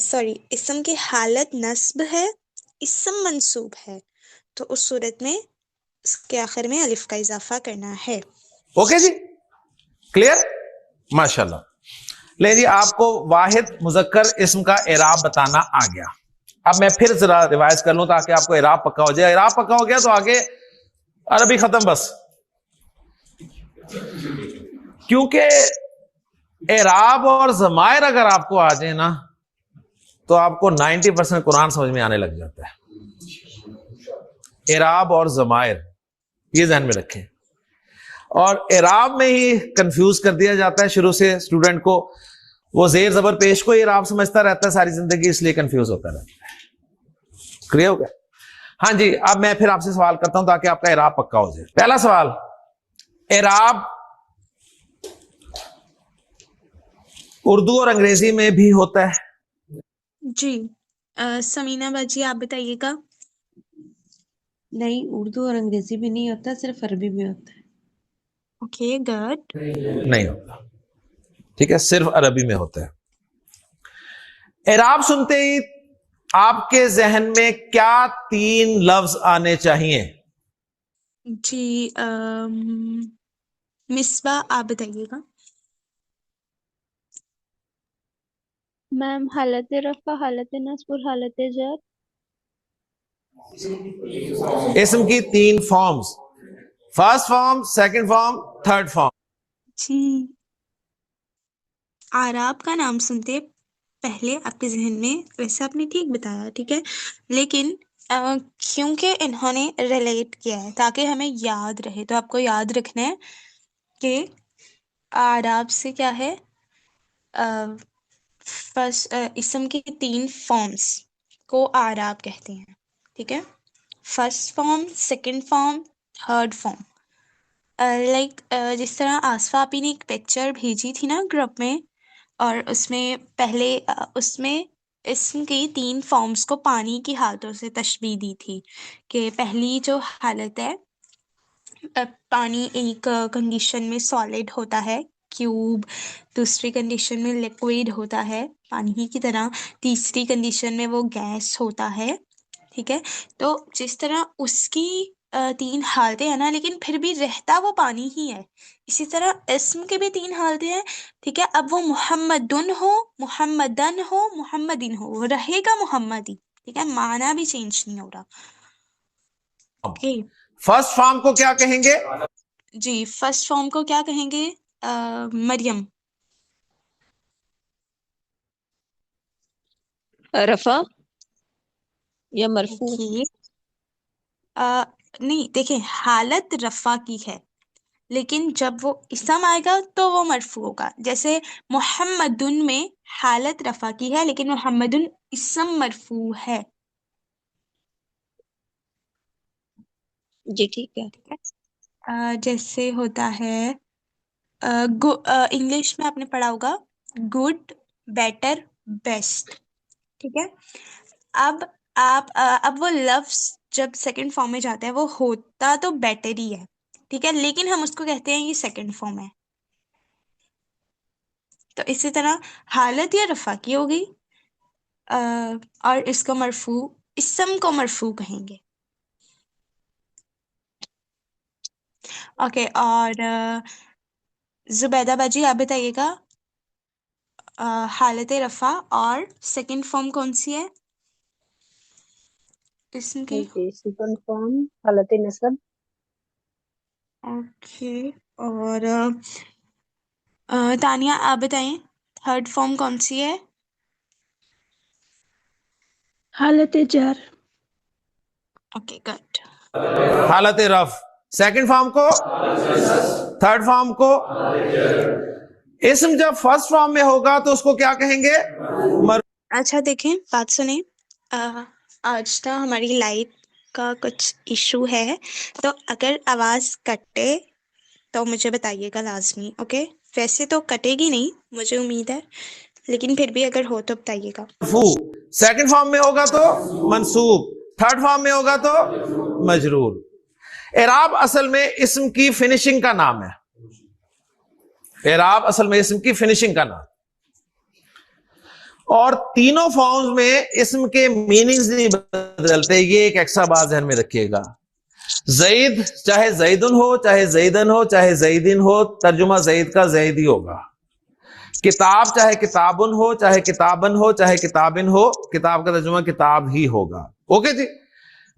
Sorry, اسم کی حالت نصب ہے، اسم منصوب ہے، تو اس صورت میں اس کے آخر میں الف کا اضافہ کرنا ہے۔ اوکے جی، کلیئر؟ ماشاءاللہ۔ لے جی، آپ کو واحد مذکر اسم کا اعراب بتانا آ گیا۔ اب میں پھر ذرا ریوائز کر لوں تاکہ آپ کو اعراب پکا ہو جائے۔ اعراب پکا ہو گیا تو آگے عربی ختم بس، کیونکہ اعراب اور ضمائر اگر آپ کو آ جائیں نا تو آپ کو 90% قرآن سمجھ میں آنے لگ جاتا ہے۔ اعراب اور ضمائر یہ ذہن میں رکھیں، اور اعراب میں ہی کنفیوز کر دیا جاتا ہے شروع سے اسٹوڈنٹ کو، وہ زیر زبر پیش کو اعراب سمجھتا رہتا ہے ساری زندگی، اس لیے کنفیوز ہوتا رہتا ہے۔ کلیئر ہو گیا؟ ہاں جی، اب میں پھر آپ سے سوال کرتا ہوں تاکہ آپ کا اعراب پکا ہو جائے۔ پہلا سوال، اعراب اردو اور انگریزی میں بھی ہوتا ہے؟ جی، سمینہ باجی آپ بتائیے گا۔ نہیں، اردو اور انگریزی بھی نہیں ہوتا، صرف عربی میں ہوتا ہے۔ Okay, good. نہیں ہوتا، ٹھیک ہے، صرف عربی میں ہوتا ہے۔ اعراب سنتے ہی آپ کے ذہن میں کیا 3 لفظ آنے چاہیے؟ جی، مصباح آپ بتائیے گا۔ میم حالت رفع، حالت نصب اور حالت جر۔ اسم کی 3 forms, first form, second form, third form. جی، اعراب کا نام سنتے پہلے آپ کے ذہن میں، ویسے آپ نے ٹھیک بتایا، ٹھیک ہے، لیکن کیونکہ انہوں نے ریلیٹ کیا ہے تاکہ ہمیں یاد رہے، تو آپ کو یاد رکھنا ہے کہ اعراب سے کیا ہے، اسم کی 3 فارمز کو اعراب کہتے ہیں، ٹھیک ہے، first form, second form, third form. Like جس طرح آصفہ آپی نے ایک پکچر بھیجی تھی نا گروپ میں، اور اس میں پہلے اس میں اسم کی 3 فارمز کو پانی کی حالتوں سے تشبیہ دی تھی، کہ پہلی جو حالت ہے، پانی ایک کنڈیشن میں سالڈ ہوتا ہے، کیوب، دوسری کنڈیشن میں لیکوئڈ ہوتا ہے پانی ہی کی طرح، تیسری کنڈیشن میں وہ گیس ہوتا ہے، ٹھیک ہے، تو جس طرح اس کی 3 حالتیں ہیں نا، لیکن پھر بھی رہتا وہ پانی ہی ہے، اسی طرح اسم کے بھی 3 حالتیں ہیں، ٹھیک ہے، اب وہ محمدن ہو، محمدن ہو، محمدن ہو، وہ رہے گا محمد ہی، ٹھیک ہے، معنی بھی چینج نہیں ہو رہا۔ اوکے، فرسٹ فارم کو کیا کہیں گے؟ جی، فرسٹ فارم کو کیا کہیں گے؟ مریم۔ رفع یا مرفوع؟ اوکے، نہیں، دیکھیں، حالت رفع کی ہے، لیکن جب وہ اسم آئے گا تو وہ مرفوع ہوگا، جیسے محمدن میں حالت رفع کی ہے لیکن محمدن اسم مرفوع ہے، جی ٹھیک ہے۔ ٹھیک ہے، جیسے ہوتا ہے انگلش میں آپ نے پڑھا ہوگا گڈ، بیٹر، بیسٹ، ٹھیک ہے، اب وہ لفظ جب سیکنڈ فارم میں جاتا ہے وہ ہوتا تو بیٹر ہی ہے، ٹھیک ہے، لیکن ہم اس کو کہتے ہیں یہ سیکنڈ فارم ہے، تو اسی طرح حالت یا رفع کی ہو گئی، اور اس کو مرفوع، اسم کو مرفوع کہیں گے۔ اوکے، اور زبیدہ باجی آپ بتائیے گا، حالت رفع اور سیکنڈ فارم کون سی ہے اسم کی؟ جی، سیکنڈ فارم حالت نصب۔ اوکے، اور تانیہ آپ بتائیں تھرڈ فارم کون سی ہے؟ حالت جر۔ Okay, good. حالت رف، سیکنڈ فارم کو، تھرڈ فارم کو۔ اسم جب فرسٹ فارم میں ہوگا تو اس کو کیا کہیں گے؟ اچھا دیکھیں، بات سنیں، آج نا ہماری لائٹ کا کچھ ایشو ہے، تو اگر آواز کٹے تو مجھے بتائیے گا لازمی، اوکے، ویسے تو کٹے گی نہیں مجھے امید ہے، لیکن پھر بھی اگر ہو تو بتائیے گا۔ مرفوع، سیکنڈ فارم میں ہوگا تو منصوب، تھرڈ فارم میں ہوگا تو مجرور۔ اعراب اصل میں اسم کی فنیشنگ کا نام ہے، اعراب اصل میں اسم کی فنیشنگ کا نام، اور تینوں فارمز میں اسم کے میننگز نہیں بدلتے. یہ ایک ایکسٹرا بات ذہن میں رکھیے گا. زید چاہے زیدن ہو, چاہے زیدن ہو, چاہے زیدن ہو, ترجمہ زید کا زید ہی ہوگا. کتاب چاہے کتابن ہو, چاہے کتابن ہو, چاہے کتابن ہو, کتاب کا ترجمہ کتاب ہی ہوگا. اوکے جی.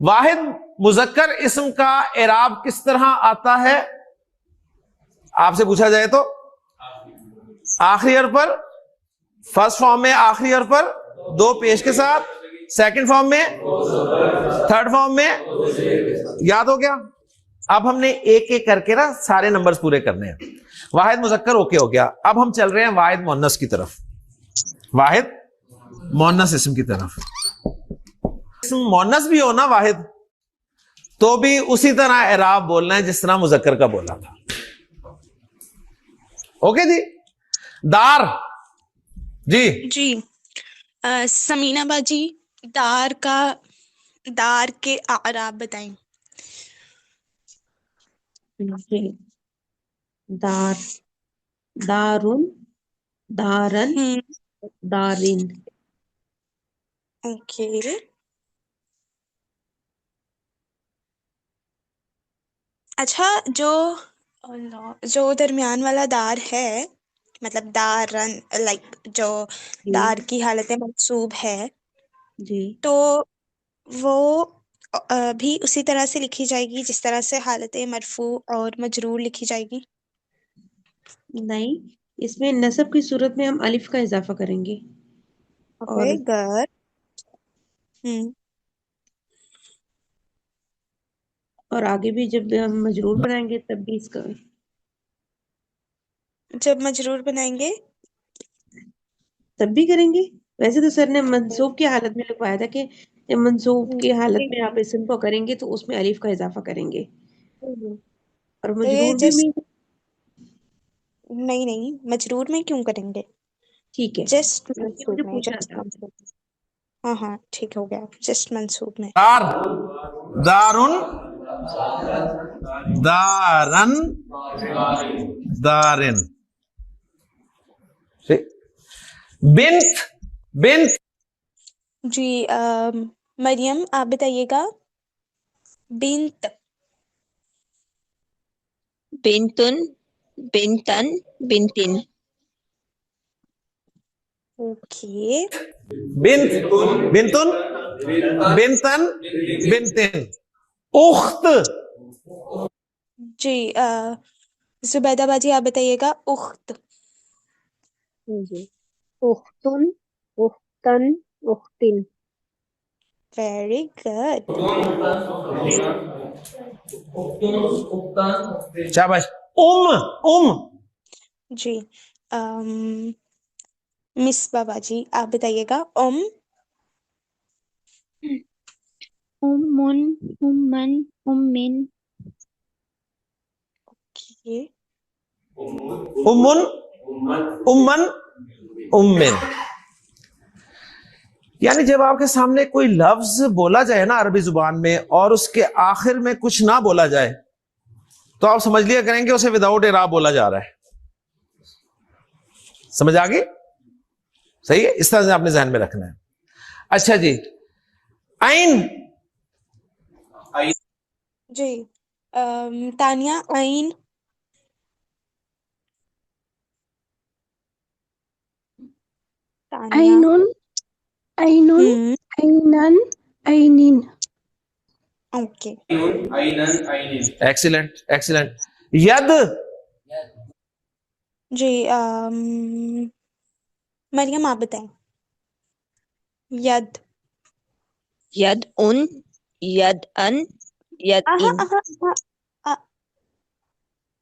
واحد مذکر اسم کا اعراب کس طرح آتا ہے آپ سے پوچھا جائے تو؟ آخری حرف پر, فرسٹ فارم میں آخری حرف پر دو پیش کے ساتھ, سیکنڈ فارم میں, تھرڈ فارم میں. یاد ہو گیا؟ اب ہم نے ایک ایک کر کے نا سارے نمبرز پورے کرنے ہیں. واحد مذکر اوکے ہو گیا. اب ہم چل رہے ہیں واحد مؤنث کی طرف. واحد مؤنث اسم کی طرف. اسم مؤنث بھی ہو نا واحد, تو بھی اسی طرح اعراب بولنا ہے جس طرح مذکر کا بولا تھا. اوکے جی. دار جی جی سمینہ باجی, دار کے اعراب بتائیں. جی. دار, دارن, دارن, دارن. اوکے. اچھا, جو درمیان والا دار ہے, مطلب دارن, لائک جو جی دار کی حالت منصوب ہے, جی. تو وہ بھی اسی طرح سے لکھی جائے گی جس طرح سے حالت مرفوع اور مجرور لکھی جائے گی. نہیں, اس میں نصب کی صورت میں ہم الف کا اضافہ کریں گے. اور اوکے گڈ. اور آگے بھی جب ہم مجرور بنائیں گے تب بھی اس کا جب مجرور بنائیں گے تب بھی کریں گے. ویسے تو سر نے منصوب کی حالت میں لکھوایا تھا کہ جب منصوب کی حالت میں آپ اسم کو کریں گے تو اس میں الف کا اضافہ کریں گے. اور تو یہ مجرور بھی میں نہیں, مجرور میں کیوں کریں گے؟ ٹھیک ہے, جسٹ یہ منصوب مجھے میں, پوچھنا جسٹ تھا. منصوب. ہاں ٹھیک ہو گیا, جسٹ منصوب میں. دار, دارن, دارن, دارن. بنت, بنت. جی مریم آپ بتائیے گا. بنت. بنتن, بنتن, بنتن. اوکے. بنت, بنتن, بنتن, بنتن. اخت. جی زبیدہ باجی آپ بتائیے گا. اخت. جی. اختن, اختن, اختن. Very good. شاباش. جی مصباح باجی آپ بتائیے گا. من، من، من. اوکے. امن, امن, امن. یعنی جب آپ کے سامنے کوئی لفظ بولا جائے نا عربی زبان میں اور اس کے آخر میں کچھ نہ بولا جائے تو آپ سمجھ لیا کریں کہ اسے وداؤٹ اعراب بولا جا رہا ہے. سمجھ آ گئی؟ صحیح ہے, اس طرح سے آپ نے ذہن میں رکھنا ہے. اچھا جی. عین. جی تانیہ عین. تانیہ. عینن, عینن, عینن, عینین. اوکے. Excellent, excellent. ید. جی مریم آپ بتائیں. ید. ید ان, ید ان, ید ان.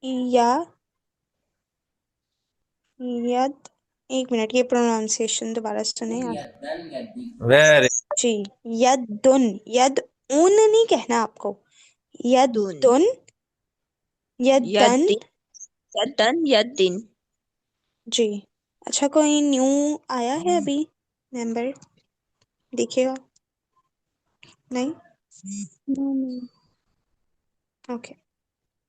یا ید. ایک منٹ, یہ پروناؤنسیشن دوبارہ سنیں آپ. ویری. جی ید دن, ید اون نہیں کہنا آپ کو. ید دن. دن, ید ید دن. دن, ید دن, ید دن. جی اچھا, کوئی نیو آیا ہے ابھی ممبر؟ دیکھیے گا. نہیں. No. اوکے.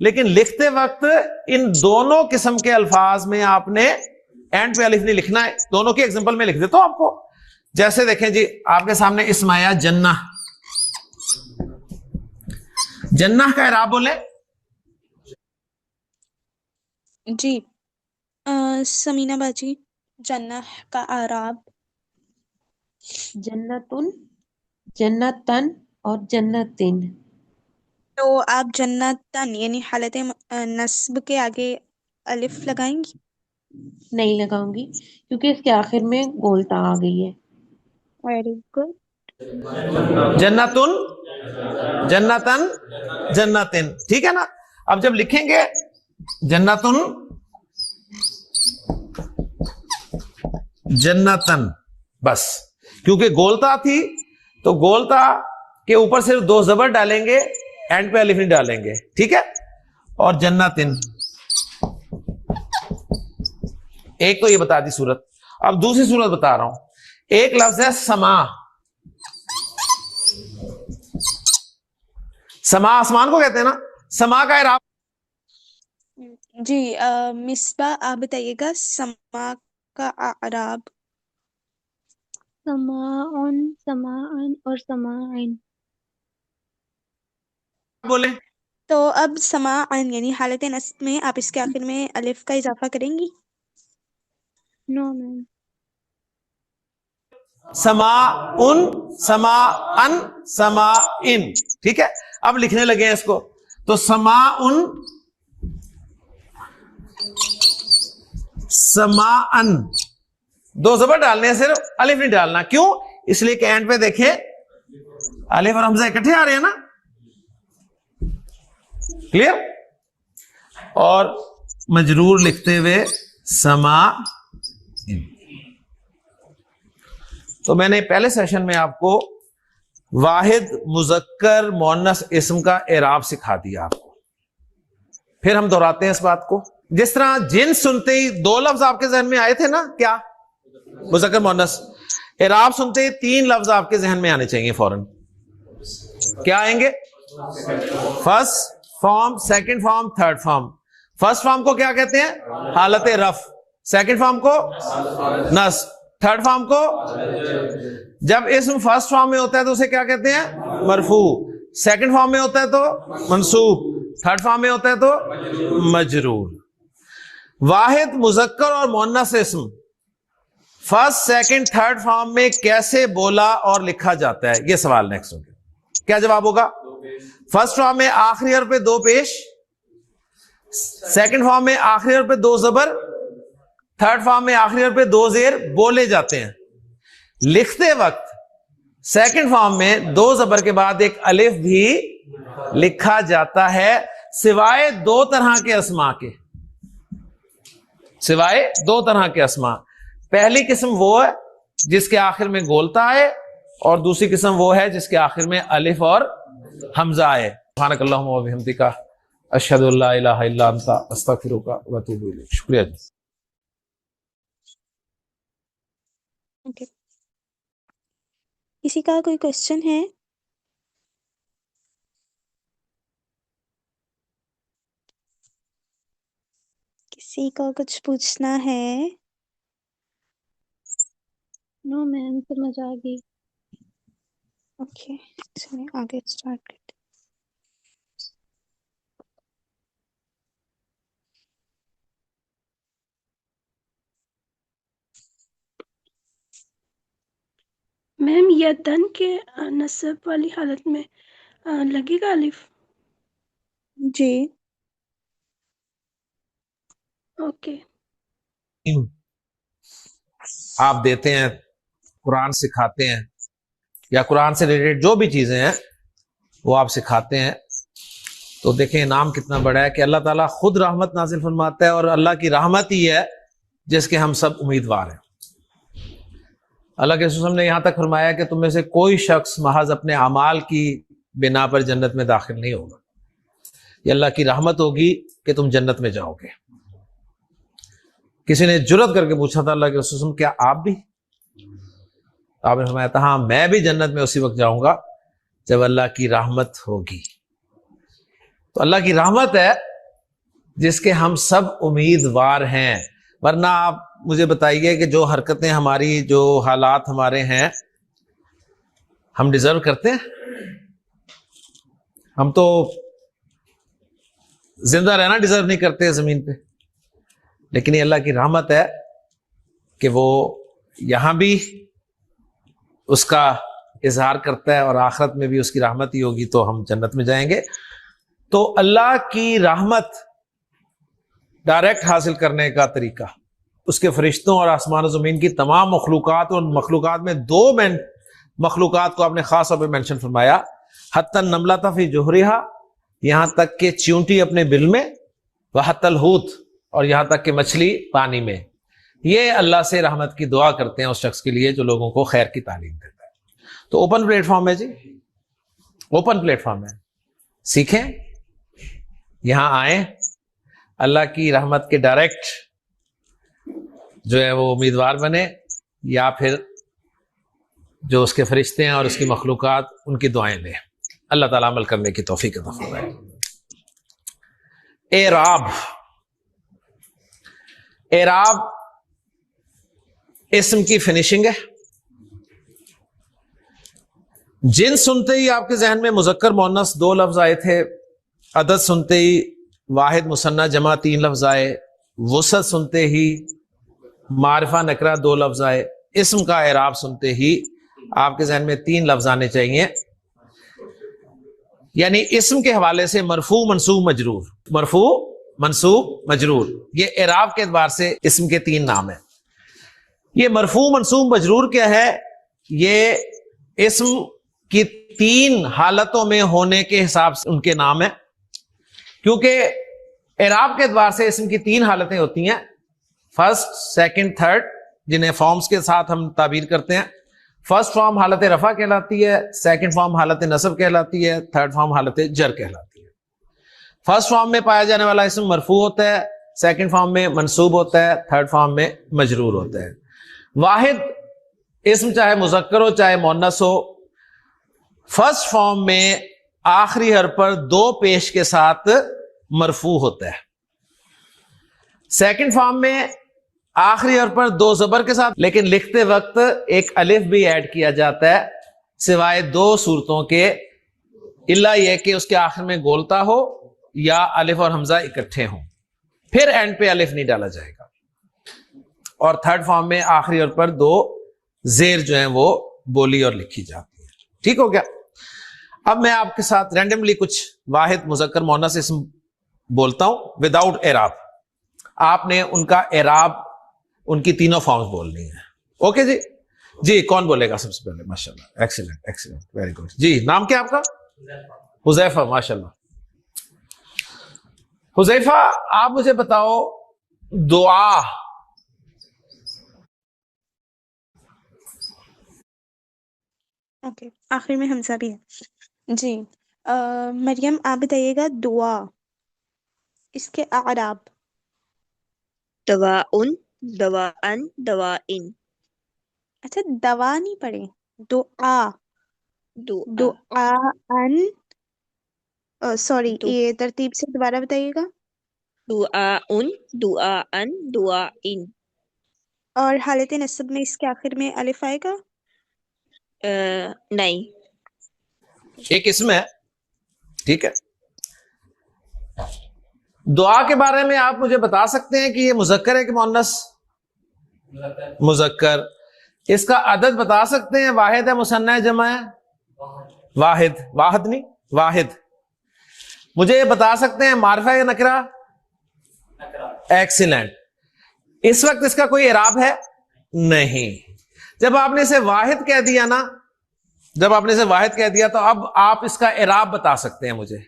لیکن لکھتے وقت ان دونوں قسم کے الفاظ میں آپ نے اینڈ پہ الف نہیں لکھنا ہے. دونوں کی ایگزامپل میں لکھ دیتا ہوں آپ کو. جیسے دیکھیں جی آپ کے سامنے اسم آیا جنہ. جنہ کا اعراب بولیں. جی سمینہ باجی جنہ کا اعراب. جنتن، جنتن اور جنتن. تو آپ جنتن یعنی حالت نصب کے آگے الف لگائیں گی؟ نہیں لگاؤں گی کیونکہ اس کے آخر میں گولتا آ گئی ہے. Very good. جنتن، جنتن، جنتن. ٹھیک ہے نا. اب جب لکھیں گے جنتن، جنتن بس، کیونکہ گولتا تھی تو گولتا کے اوپر صرف دو زبر ڈالیں گے، اینڈ پہ الف نہیں ڈالیں گے. ٹھیک ہے. اور جنتن ایک تو یہ بتا دی صورت. اب دوسری صورت بتا رہا ہوں. ایک لفظ ہے سما. سما آسمان کو کہتے ہیں نا. سما کا اعراب جی مصباح آپ بتائیے گا سما کا اعراب. سماعن، سماعن اور سماعن. بولیں. تو اب سماعن یعنی حالت نصب میں آپ اس کے آخر میں الف کا اضافہ کریں گی؟ نو میم. سما ان، سما ان، سما ان. ٹھیک ہے. اب لکھنے لگے ہیں اس کو. تو سما ان، سما ان، دو زبر ڈالنے ہیں صرف، الف نہیں ڈالنا. کیوں؟ اس لیے کہ اینڈ پہ دیکھیں الف اور حمزہ اکٹھے آ رہے ہیں نا. کلیئر. اور مجرور لکھتے ہوئے سما. تو میں نے پہلے سیشن میں آپ کو واحد مذکر مؤنث اسم کا اعراب سکھا دیا آپ کو. پھر ہم دہراتے ہیں اس بات کو. جس طرح جن سنتے ہی دو لفظ آپ کے ذہن میں آئے تھے نا، کیا؟ مذکر مؤنث. اعراب سنتے ہی تین لفظ آپ کے ذہن میں آنے چاہیے فوراً. کیا آئیں گے؟ First form, second form, third form. First form کو کیا کہتے ہیں؟ حالت رفع. سیکنڈ فارم کو نصب. تھرڈ فارم کو جب اسم فرسٹ فارم میں ہوتا ہے تو اسے کیا کہتے ہیں؟ مرفوع. سیکنڈ فارم میں ہوتا ہے تو منصوب. تھرڈ فارم میں ہوتا ہے تو مجرور. واحد مذکر اور مؤنث اسم فرسٹ، سیکنڈ، تھرڈ فارم میں کیسے بولا اور لکھا جاتا ہے؟ یہ سوال نیکسٹ ہوگا. کیا جواب ہوگا؟ فرسٹ فارم میں آخری حرف پہ دو پیش، سیکنڈ فارم میں آخری حرف پہ دو زبر، تھرڈ فارم میں آخری حرف پہ دو زیر بولے جاتے ہیں. لکھتے وقت سیکنڈ فارم میں دو زبر کے بعد ایک الف بھی لکھا جاتا ہے، سوائے دو طرح کے اسما کے. سوائے دو طرح کے اسما. پہلی قسم وہ ہے جس کے آخر میں گولتا ہے، اور دوسری قسم وہ ہے جس کے آخر میں الف اور حمزہ ہے. سبحانک اللہم و بحمدک اشہد ان لا الہ الا انت استغفرک و اتوب الیک. شکریہ جی. اوکے. کسی کا کوئی کوشچن ہے؟ کسی کو کچھ پوچھنا ہے؟ نو میم سمجھ آ گئی. اوکے چلیں آگے اسٹارٹ کرتے. میم یدن کے نصب والی حالت میں لگے گا الف؟ جی اوکے. آپ دیتے ہیں، قرآن سکھاتے ہیں، یا قرآن سے ریلیٹڈ جو بھی چیزیں ہیں وہ آپ سکھاتے ہیں، تو دیکھیں انعام کتنا بڑا ہے کہ اللہ تعالیٰ خود رحمت نازل فرماتا ہے، اور اللہ کی رحمت ہی ہے جس کے ہم سب امیدوار ہیں. اللہ کے رسول نے یہاں تک فرمایا کہ تم میں سے کوئی شخص محض اپنے اعمال کی بنا پر جنت میں داخل نہیں ہوگا. یہ اللہ کی رحمت ہوگی کہ تم جنت میں جاؤ گے. کسی نے جرت کر کے پوچھا تھا اللہ کے رسول کیا آپ بھی؟ آپ نے فرمایا تھا ہاں میں بھی جنت میں اسی وقت جاؤں گا جب اللہ کی رحمت ہوگی. تو اللہ کی رحمت ہے جس کے ہم سب امیدوار ہیں. ورنہ آپ مجھے بتائیے کہ جو حرکتیں ہماری، جو حالات ہمارے ہیں، ہم ڈیزرو کرتے ہیں؟ ہم تو زندہ رہنا ڈیزرو نہیں کرتے زمین پہ، لیکن یہ اللہ کی رحمت ہے کہ وہ یہاں بھی اس کا اظہار کرتا ہے اور آخرت میں بھی اس کی رحمت ہی ہوگی تو ہم جنت میں جائیں گے. تو اللہ کی رحمت ڈائریکٹ حاصل کرنے کا طریقہ، اس کے فرشتوں اور آسمان و زمین کی تمام مخلوقات، اور مخلوقات میں دو مخلوقات کو آپ نے خاص طور پہ مینشن فرمایا، حتی النملۃ فی جوہرہا، یہاں تک کہ چیونٹی اپنے بل میں، وحتی الحوت، اور یہاں تک کہ مچھلی پانی میں. یہ اللہ سے رحمت کی دعا کرتے ہیں اس شخص کے لیے جو لوگوں کو خیر کی تعلیم دیتا ہے. تو اوپن پلیٹ فارم ہے جی، اوپن پلیٹ فارم ہے. سیکھیں، یہاں آئیں، اللہ کی رحمت کے ڈائریکٹ جو ہے وہ امیدوار بنے، یا پھر جو اس کے فرشتے ہیں اور اس کی مخلوقات ان کی دعائیں لیں. اللہ تعالیٰ عمل کرنے کی توفیق عطا فرمائے. اعراب، اعراب اسم کی فنیشنگ ہے. جن سنتے ہی آپ کے ذہن میں مذکر مؤنث 2 لفظ آئے تھے، عدد سنتے ہی واحد مثنیٰ جمع 3 لفظ آئے، وسعت سنتے ہی معرفہ نکرہ 2 لفظ آئے، اسم کا اعراب سنتے ہی آپ کے ذہن میں 3 لفظ آنے چاہیے. یعنی اسم کے حوالے سے مرفوع، منصوب، مجرور. مرفوع، منصوب، مجرور، یہ اعراب کے اعتبار سے اسم کے 3 نام ہیں. یہ مرفوع، منصوب، مجرور کیا ہے؟ یہ اسم کی 3 حالتوں میں ہونے کے حساب سے ان کے نام ہیں. کیونکہ اعراب کے اعتبار سے اسم کی 3 حالتیں ہوتی ہیں، فرسٹ، سیکنڈ، تھرڈ، جنہیں فارمز کے ساتھ ہم تعبیر کرتے ہیں. فرسٹ فارم حالت رفع کہلاتی ہے، سیکنڈ فارم حالت نصب کہلاتی ہے، تھرڈ فارم حالت جر کہلاتی ہے. فرسٹ فارم میں پایا جانے والا اسم مرفوع ہوتا ہے، سیکنڈ فارم میں منصوب ہوتا ہے، تھرڈ فارم میں مجرور ہوتا ہے. واحد اسم چاہے مذکر ہو چاہے مؤنث ہو، فرسٹ فارم میں آخری حرف پر 2 پیش کے ساتھ مرفوع ہوتا ہے. سیکنڈ فارم میں آخری حرف پر 2 زبر کے ساتھ، لیکن لکھتے وقت ایک الف بھی ایڈ کیا جاتا ہے، سوائے 2 صورتوں کے، الا یہ کہ اس کے آخر میں گولتا ہو یا الف اور حمزہ اکٹھے ہوں، پھر اینڈ پہ الف نہیں ڈالا جائے گا. اور تھرڈ فارم میں آخری حرف پر 2 زیر جو ہیں وہ بولی اور لکھی جاتی ہے. ٹھیک ہو گیا؟ اب میں آپ کے ساتھ رینڈملی کچھ واحد مذکر مؤنث اسم بولتا ہوں وداؤٹ اعراب. آپ نے ان کا اعراب، ان کی تینوں فارمز بولنی ہیں. اوکے جی؟ جی کون بولے گا سب سے پہلے؟ ماشاءاللہ، ایکسیلنٹ ایکسیلنٹ، ویری گڈ. جی نام کیا آپ کا؟ حذیفہ. ماشاءاللہ. حذیفہ آپ مجھے بتاؤ، دعا اوکے، آخر میں حمزہ بھی ہے. جی مریم آپ بتائیے گا دعا، اس کے اعراب. دواء، دواء، دواء. اچھا دوا نہیں پڑھے، دعا. دعاء، دعا سوری، دو- یہ ترتیب سے دوبارہ بتائیے گا. دعاء، دعاء، دعاء. اور حالت نصب میں اس کے آخر میں الف آئے گا. نہیں. ایک اسم ہے، ٹھیک ہے. دعا کے بارے میں آپ مجھے بتا سکتے ہیں کہ یہ مذکر ہے کہ مؤنث؟ مذکر. اس کا عدد بتا سکتے ہیں؟ واحد ہے، مثنیٰ ہے، جمع ہے؟ واحد. واحد نہیں، واحد. مجھے یہ بتا سکتے ہیں معرفہ یا نکرہ؟ ایکسیلنٹ. اس وقت اس کا کوئی اعراب ہے؟ نہیں. جب آپ نے اسے واحد کہہ دیا نا، جب آپ نے اسے واحد کہہ دیا تو اب آپ اس کا اعراب بتا سکتے ہیں. مجھے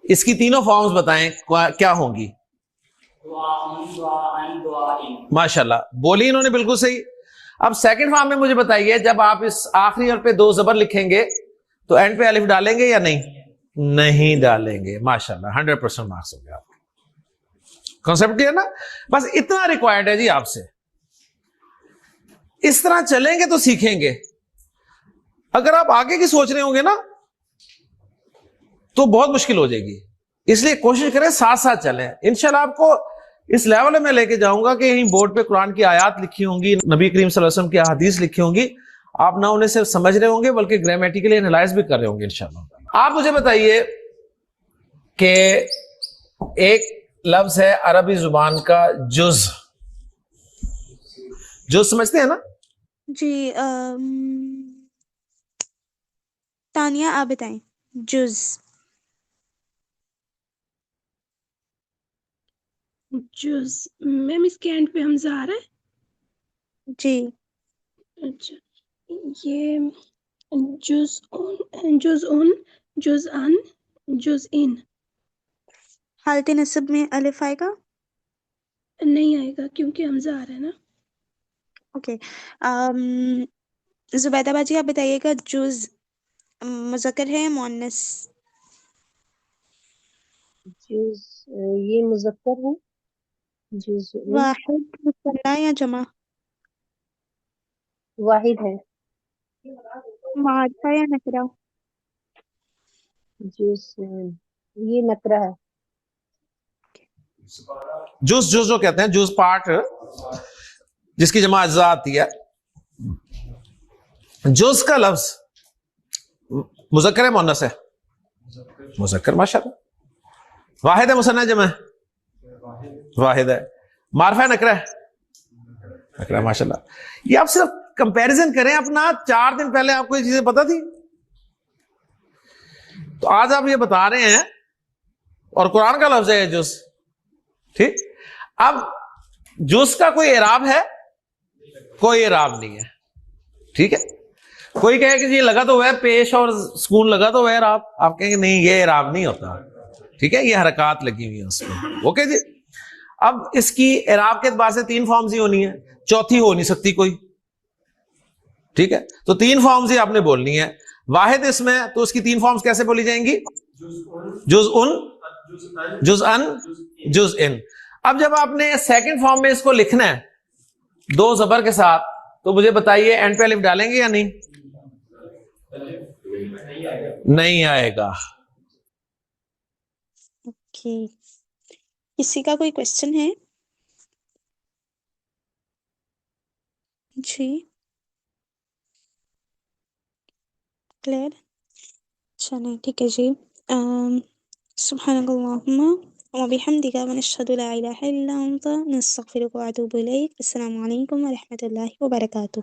اس کی تینوں فارمز بتائیں کیا ہوں گی. ماشاءاللہ، بولی انہوں نے بالکل صحیح. اب سیکنڈ فارم میں مجھے بتائیے، جب آپ اس آخری حرف پہ 2 زبر لکھیں گے تو اینڈ پہ الف ڈالیں گے یا نہیں؟ نہیں ڈالیں گے. ماشاءاللہ 100% مارکس ہو گیا آپ کے. کانسیپٹ ہے نا؟ بس اتنا ریکوائرڈ ہے جی آپ سے. اس طرح چلیں گے تو سیکھیں گے. اگر آپ آگے کی سوچ رہے ہوں گے نا تو بہت مشکل ہو جائے گی. اس لیے کوشش کریں ساتھ ساتھ چلیں. انشاءاللہ آپ کو اس لیول میں لے کے جاؤں گا کہ کہیں بورڈ پہ قرآن کی آیات لکھی ہوں گی, نبی کریم صلی اللہ علیہ وسلم کی احادیث لکھی ہوں گی, آپ نہ انہیں صرف سمجھ رہے ہوں گے بلکہ گرامیٹیکلی انالائز بھی کر رہے ہوں گے انشاءاللہ. آپ مجھے بتائیے کہ ایک لفظ ہے عربی زبان کا جز. جز سمجھتے ہیں نا؟ جی تانیہ آپ بتائیں. جز. جز میم اس کے اینڈ پہ حمزہ آ رہا ہے. جی اچھا یہ جز ان جز ان جز ان جز ان حالت نصب میں الف آئے گا؟ نہیں آئے گا کیونکہ حمزہ آ رہا ہے نا. اوکے. زبیدہ باجی آپ بتائیے گا جز مذکر ہے مؤنث؟ جز یہ مذکر ہے. جز واحد مثنیٰ یا جمع؟ واحد ہے. معرفہ یا نکرہ؟ جز یہ نکرہ ہے. جز جز جو کہتے ہیں جز پارٹ جس کی جمع اجزاء آتی ہے. جز کا لفظ مذکر ہے مؤنث ہے؟ مذکر ماشاءاللہ. واحد ہے مثنیٰ جمع ہے؟ واحد ہے. معرفہ نکرہ ہے؟ نکرہ ماشاءاللہ. یہ آپ صرف کمپیریزن کریں اپنا. 4 دن پہلے آپ کو یہ چیزیں پتہ تھی تو آج آپ یہ بتا رہے ہیں اور قرآن کا لفظ ہے جز. ٹھیک. اب جز کا کوئی اعراب ہے؟ کوئی اعراب نہیں ہے. ٹھیک ہے. کوئی کہے کہ جی لگا تو ہے پیش اور سکون لگا تو ہے اعراب, آپ کہیں گے نہیں یہ اعراب نہیں ہوتا. ٹھیک ہے, یہ حرکات لگی ہوئی ہیں اس میں. اوکے جی. اب اس کی اعراب کے اعتبار سے 3 فارمز ہی ہونی ہے, چوتھی ہو نہیں سکتی کوئی. ٹھیک ہے, تو 3 فارمز ہی آپ نے بولنی ہے. واحد اس میں تو اس کی 3 فارمز کیسے بولی جائیں گی؟ جز ان جز ان جز ان. اب جب آپ نے سیکنڈ فارم میں اس کو لکھنا ہے 2 زبر کے ساتھ تو مجھے بتائیے اینڈ پہ الف ڈالیں گے یا نہیں؟ نہیں آئے گا. اوکے. کسی کا کوئی کوشچن ہے؟ جی کلیئر. چلیں ٹھیک ہے جی. سبحانک اللہم وبحمدک ونشہد لا الہ الا انت نستغفرک واتوب الیک. السلام علیکم ورحمۃ اللہ وبرکاتہ.